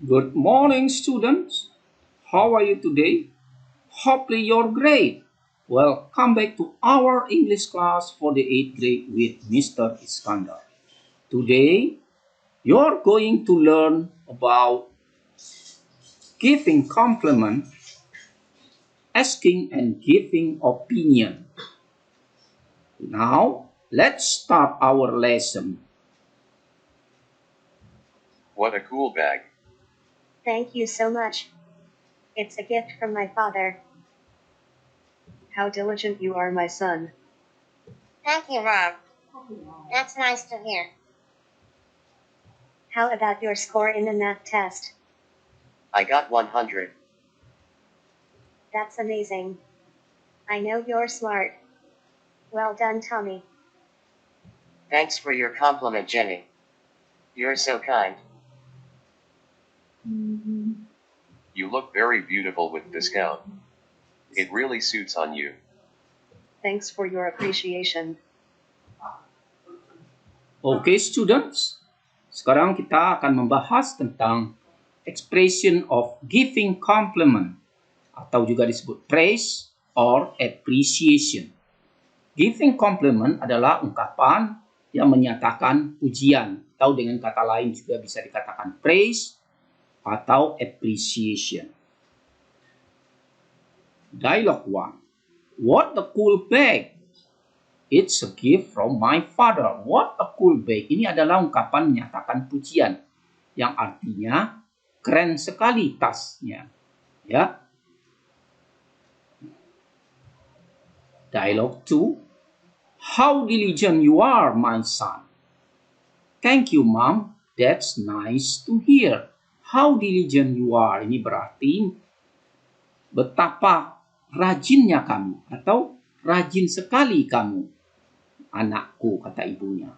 Good morning, students. How are you today? Hopefully you're great. Well, come back to our English class for the 8th grade with Mr. Iskandar. Today, you're going to learn about giving compliment, asking and giving opinion. Now, let's start our lesson. What a cool bag. Thank you so much. It's a gift from my father. How diligent you are, my son. Thank you, Mom. That's nice to hear. How about your score in the math test? I got 100. That's amazing. I know you're smart. Well done, Tommy. Thanks for your compliment, Jenny. You're so kind. You look very beautiful with this gown. It really suits on you. Thanks for your appreciation. Okay, students. Sekarang kita akan membahas tentang expression of giving compliment atau juga disebut praise or appreciation. Giving compliment adalah ungkapan yang menyatakan pujian atau dengan kata lain juga bisa dikatakan praise atau appreciation. Dialogue 1. What a cool bag! It's a gift from my father. What a cool bag. Ini adalah ungkapan menyatakan pujian yang artinya keren sekali tasnya. Ya. Dialogue 2. How diligent you are, my son. Thank you, Mom. That's nice to hear. How diligent you are. Ini berarti betapa rajinnya kamu atau rajin sekali kamu, anakku, kata ibunya.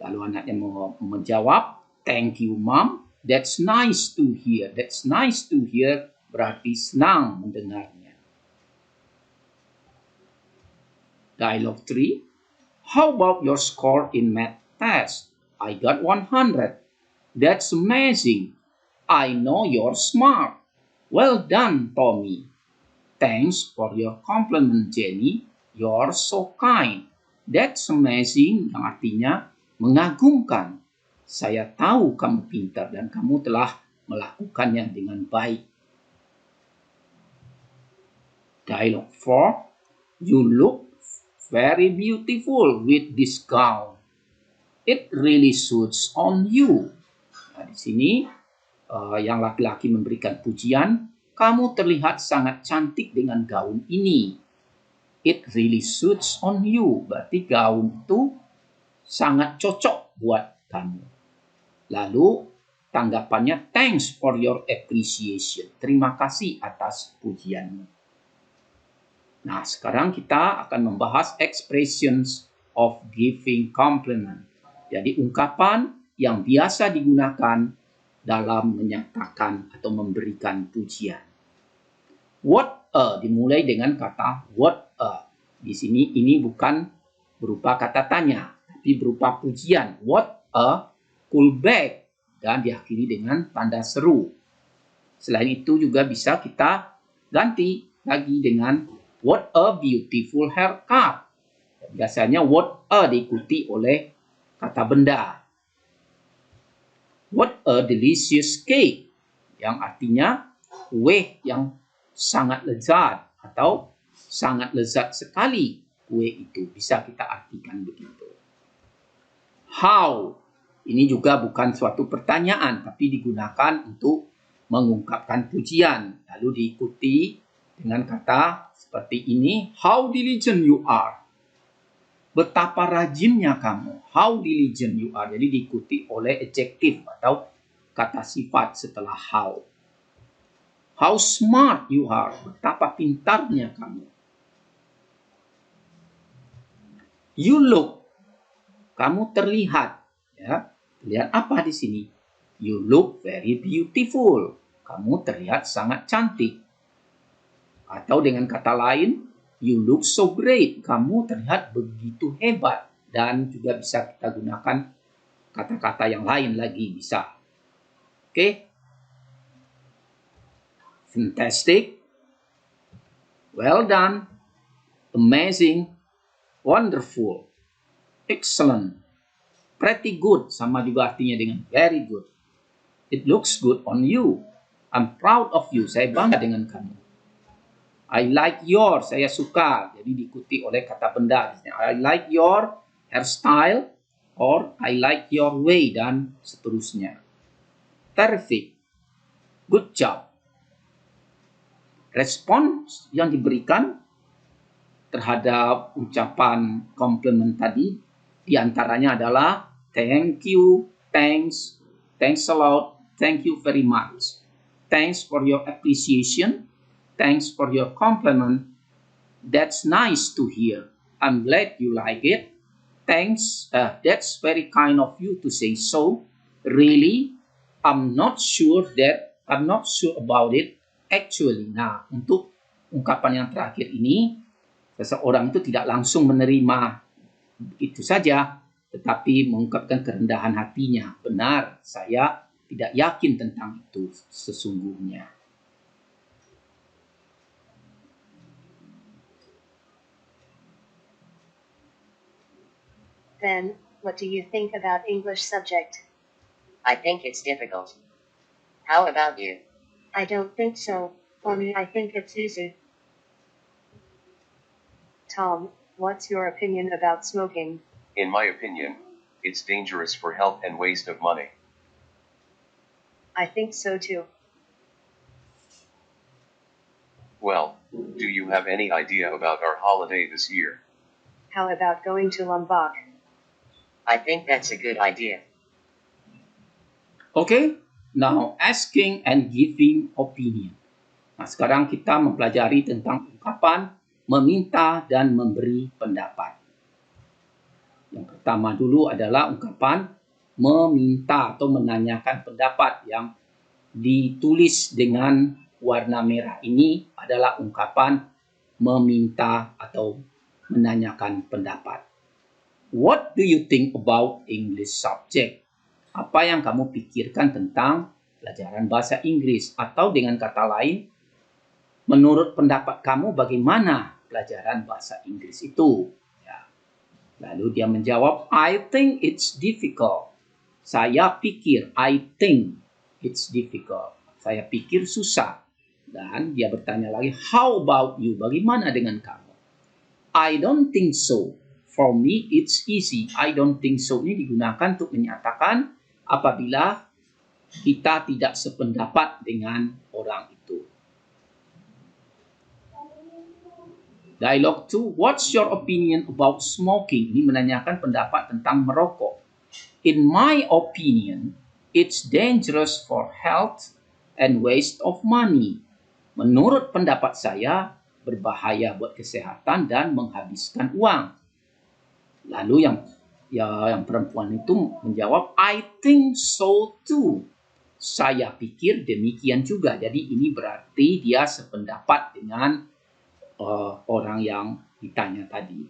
Lalu anaknya menjawab, thank you, Mom. That's nice to hear. That's nice to hear berarti senang mendengarnya. Dialogue 3. How about your score in math test? I got 100. That's amazing. I know you're smart. Well done, Tommy. Thanks for your compliment, Jenny. You're so kind. That's amazing, yang artinya mengagumkan. Saya tahu kamu pintar dan kamu telah melakukannya dengan baik. Dialogue 4. You look very beautiful with this gown. It really suits on you. Nah, di sini yang laki-laki memberikan pujian, kamu terlihat sangat cantik dengan gaun ini. It really suits on you. Berarti gaun itu sangat cocok buat kamu. Lalu tanggapannya, thanks for your appreciation. Terima kasih atas pujianmu. Nah, sekarang kita akan membahas expressions of giving compliment. Jadi ungkapan yang biasa digunakan dalam menyatakan atau memberikan pujian. What a dimulai dengan kata what a. Di sini ini bukan berupa kata tanya, tapi berupa pujian. What a cool bag, dan diakhiri dengan tanda seru. Selain itu juga bisa kita ganti lagi dengan what a beautiful haircut. Biasanya what a diikuti oleh kata benda. What a delicious cake, yang artinya kue yang sangat lezat atau sangat lezat sekali kue itu. Bisa kita artikan begitu. How, ini juga bukan suatu pertanyaan, tapi digunakan untuk mengungkapkan pujian. Lalu diikuti dengan kata seperti ini, how diligent you are. Betapa rajinnya kamu. How diligent you are. Jadi diikuti oleh adjektif atau kata sifat setelah how. How smart you are. Betapa pintarnya kamu. You look. Kamu terlihat. Ya, terlihat apa di sini? You look very beautiful. Kamu terlihat sangat cantik. Atau dengan kata lain, you look so great. Kamu terlihat begitu hebat. Dan juga bisa kita gunakan kata-kata yang lain lagi bisa. Oke. Fantastic. Well done. Amazing. Wonderful. Excellent. Pretty good. Sama juga artinya dengan very good. It looks good on you. I'm proud of you. Saya bangga dengan kamu. I like your. Saya suka. Jadi diikuti oleh kata benda. I like your hairstyle. Or I like your way. Dan seterusnya. Terrific. Good job. Respons yang diberikan terhadap ucapan komplimen tadi diantaranya adalah thank you, thanks, thanks a lot, thank you very much, thanks for your appreciation, thanks for your compliment, that's nice to hear, I'm glad you like it, thanks, that's very kind of you to say so, really, I'm not sure about it, actually. Nah, untuk ungkapan yang terakhir ini, seseorang itu tidak langsung menerima itu saja, tetapi mengungkapkan kerendahan hatinya. Benar, saya tidak yakin tentang itu sesungguhnya. Then, what do you think about English subject? I think it's difficult. How about you? I don't think so. For me, I think it's easy. Tom, what's your opinion about smoking? In my opinion, it's dangerous for health and waste of money. I think so too. Well, do you have any idea about our holiday this year? How about going to Lombok? I think that's a good idea. Okay, now asking and giving opinion. Nah, sekarang kita mempelajari tentang ungkapan meminta dan memberi pendapat. Yang pertama dulu adalah ungkapan meminta atau menanyakan pendapat yang ditulis dengan warna merah ini adalah ungkapan meminta atau menanyakan pendapat. What do you think about English subject? Apa yang kamu pikirkan tentang pelajaran bahasa Inggris? Atau dengan kata lain, menurut pendapat kamu bagaimana pelajaran bahasa Inggris itu? Ya. Lalu dia menjawab, I think it's difficult. Saya pikir, I think it's difficult. Saya pikir susah. Dan dia bertanya lagi, how about you? Bagaimana dengan kamu? I don't think so. For me, it's easy. I don't think so. Ini digunakan untuk menyatakan apabila kita tidak sependapat dengan orang itu. Dialogue 2, what's your opinion about smoking? Ini menanyakan pendapat tentang merokok. In my opinion, it's dangerous for health and waste of money. Menurut pendapat saya, berbahaya buat kesehatan dan menghabiskan uang. Lalu yang perempuan itu menjawab, I think so too. Saya pikir demikian juga. Jadi ini berarti dia sependapat dengan orang yang ditanya tadi.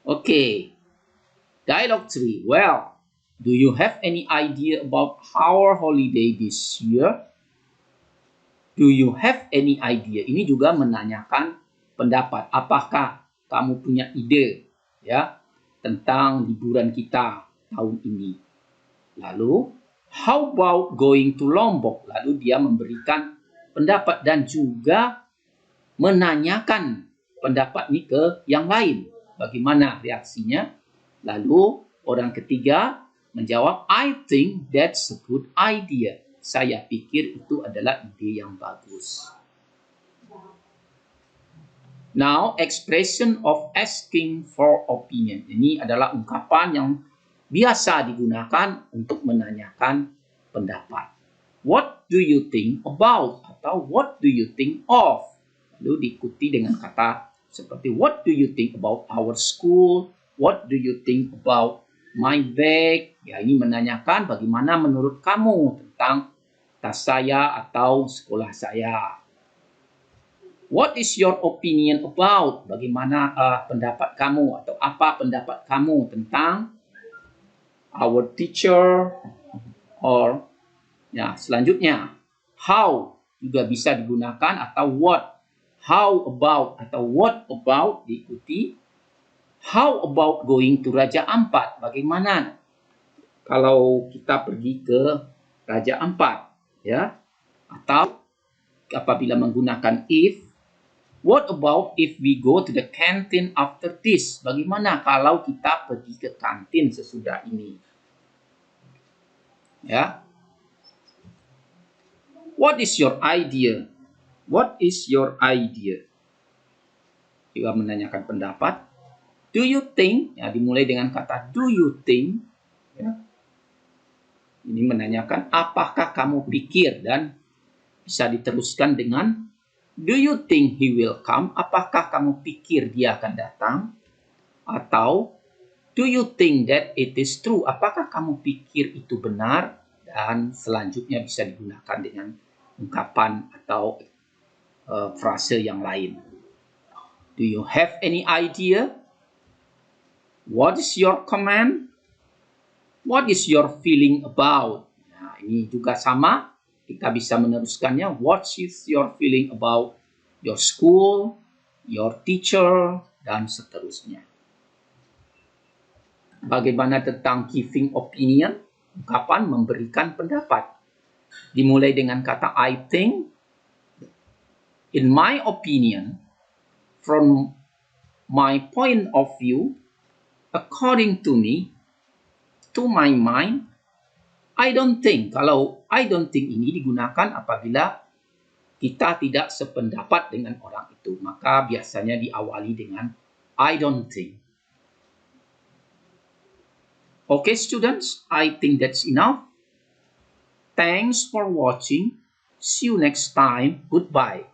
Okay. Dialogue 3. Well, do you have any idea about our holiday this year? Do you have any idea? Ini juga menanyakan pendapat. Apakah kamu punya ide ya tentang liburan kita tahun ini? Lalu, how about going to Lombok? Lalu dia memberikan pendapat dan juga menanyakan pendapat ini ke yang lain. Bagaimana reaksinya? Lalu orang ketiga menjawab, I think that's a good idea. Saya pikir itu adalah ide yang bagus. Now, expression of asking for opinion. Ini adalah ungkapan yang biasa digunakan untuk menanyakan pendapat. What do you think about? Atau what do you think of? Lalu diikuti dengan kata seperti what do you think about our school? What do you think about my bag? Ya, ini menanyakan bagaimana menurut kamu tentang tas saya atau sekolah saya. What is your opinion about? Bagaimana pendapat kamu atau apa pendapat kamu tentang our teacher? Or ya, selanjutnya, How juga bisa digunakan atau what. How about atau what about diikuti. How about going to Raja Ampat? Bagaimana kalau kita pergi ke Raja Ampat, ya? Atau apabila menggunakan if, what about if we go to the canteen after this? Bagaimana kalau kita pergi ke kantin sesudah ini? Ya. What is your idea? What is your idea? Juga menanyakan pendapat. Do you think? Ya, dimulai dengan kata do you think? Ya. Ini menanyakan apakah kamu pikir, dan bisa diteruskan dengan do you think he will come? Apakah kamu pikir dia akan datang? Atau do you think that it is true? Apakah kamu pikir itu benar? Dan selanjutnya bisa digunakan dengan ungkapan atau frase yang lain. Do you have any idea? What is your comment? What is your feeling about? Nah, ini juga sama. Kita bisa meneruskannya. What is your feeling about your school, your teacher, dan seterusnya. Bagaimana tentang giving opinion? Ungkapan memberikan pendapat. Dimulai dengan kata I think. In my opinion, from my point of view, according to me, to my mind, I don't think. Kalau I don't think ini digunakan apabila kita tidak sependapat dengan orang itu, maka biasanya diawali dengan I don't think. Okay, students, I think that's enough. Thanks for watching. See you next time. Goodbye.